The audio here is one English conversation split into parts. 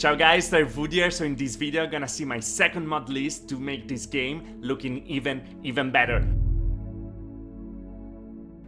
Ciao guys, Wood here. So in this video, gonna see my second mod list to make this game looking even better.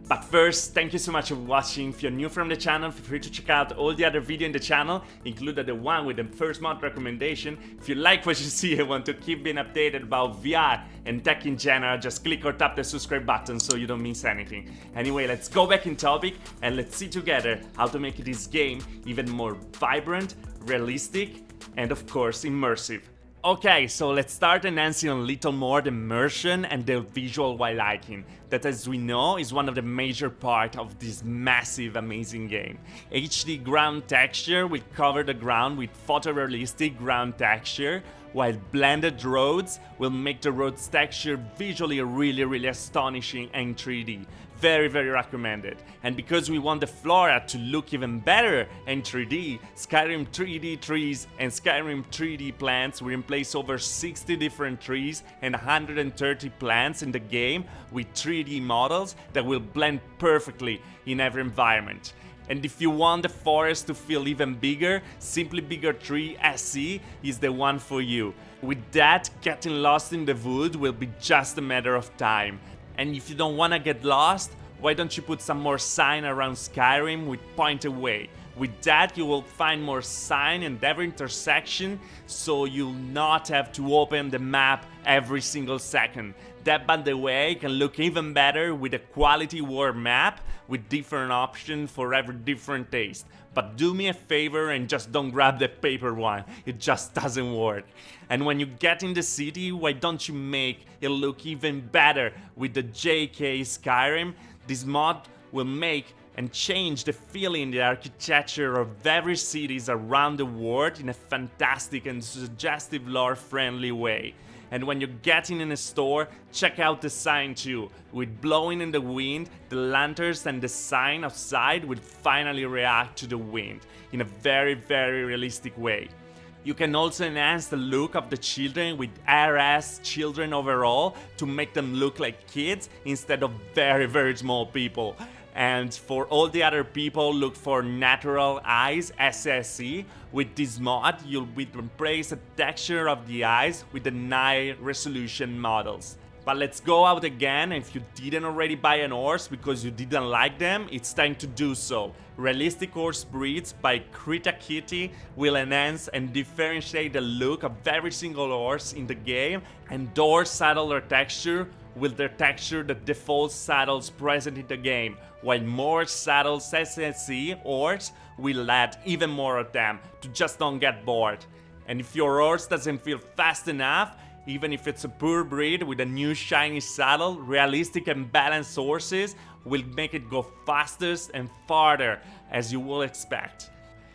But first, thank you so much for watching. If you're new from the channel, feel free to check out all the other videos in the channel, including the one with the first mod recommendation. If you like what you see and want to keep being updated about VR and tech in general, just click or tap the subscribe button so you don't miss anything. Anyway, let's go back in topic and let's see together how to make this game even more vibrant, realistic, and of course immersive. Okay, so let's start enhancing a little more the immersion and the visual while hiking. That, as we know, is one of the major parts of this massive, amazing game. HD ground texture will cover the ground with photorealistic ground texture, while blended roads will make the roads texture visually really astonishing and 3D. Very recommended. And because we want the flora to look even better in 3D, Skyrim 3D trees and Skyrim 3D plants will replace over 60 different trees and 130 plants in the game with 3D models that will blend perfectly in every environment. And if you want the forest to feel even bigger, Simply Bigger Tree SE is the one for you. With that, getting lost in the wood will be just a matter of time. And if you don't wanna get lost, why don't you put some more sign around Skyrim with point away? With that, you will find more sign in every intersection, so you'll not have to open the map every single second. That, by the way, can look even better with a quality world map with different options for every different taste. But do me a favor and just don't grab the paper one, it just doesn't work. And when you get in the city, why don't you make it look even better with the JK Skyrim? This mod will make and change the feeling, the architecture of every cities around the world in a fantastic and suggestive lore-friendly way. And when you're getting in a store, check out the sign too. With blowing in the wind, the lanterns and the sign outside will finally react to the wind in a very realistic way. You can also enhance the look of the children with RS children overall to make them look like kids instead of very small people. And for all the other people, look for natural eyes, SSE. With this mod, you'll replace the texture of the eyes with the high resolution models. But let's go out again. If you didn't already buy an horse because you didn't like them, it's time to do so. Realistic Horse Breeds by KRITTAKITTY will enhance and differentiate the look of every single horse in the game, and door saddle texture will the texture the default saddles present in the game, while more saddles SSE horse will add even more of them to just don't get bored. And if your horse doesn't feel fast enough, even if it's a poor breed with a new shiny saddle, realistic and balanced horses will make it go fastest and farther, as you will expect.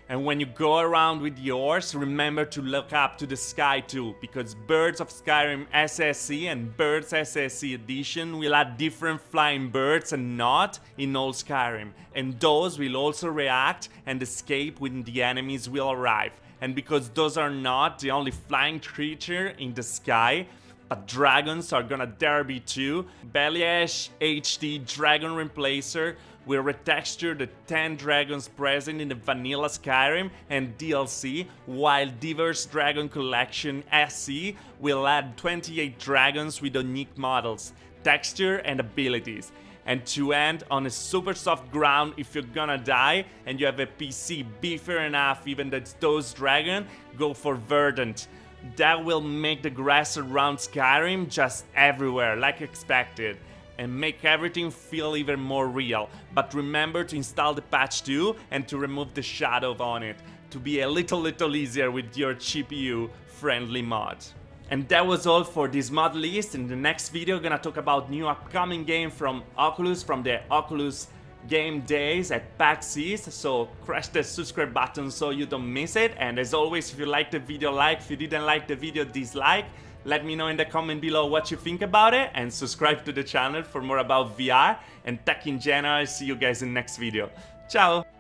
And when you go around with the horse, remember to look up to the sky too, because Birds of Skyrim SSE and Birds SSE Edition will add different flying birds and not in all Skyrim, and those will also react and escape when the enemies will arrive. And because those are not the only flying creature in the sky, but dragons are gonna there be too, BELLYACHES HD Dragon Replacer will retexture the 10 dragons present in the vanilla Skyrim and DLC, while Diverse Dragon Collection SE will add 28 dragons with unique models, texture and abilities. And to end on a super soft ground if you're gonna die and you have a PC beefier enough even that those dragons, go for Verdant. That will make the grass around Skyrim just everywhere like expected, and make everything feel even more real. But remember to install the patch too and to remove the shadow on it, to be a little easier with your GPU friendly mod. And that was all for this mod list. In the next video, I'm gonna talk about new upcoming game from Oculus, from the Oculus Game Days at PAX East, so crush the subscribe button so you don't miss it. And as always, if you liked the video, like. If you didn't like the video, dislike. Let me know in the comment below what you think about it, and subscribe to the channel for more about VR and tech in general. See you guys in the next video. Ciao!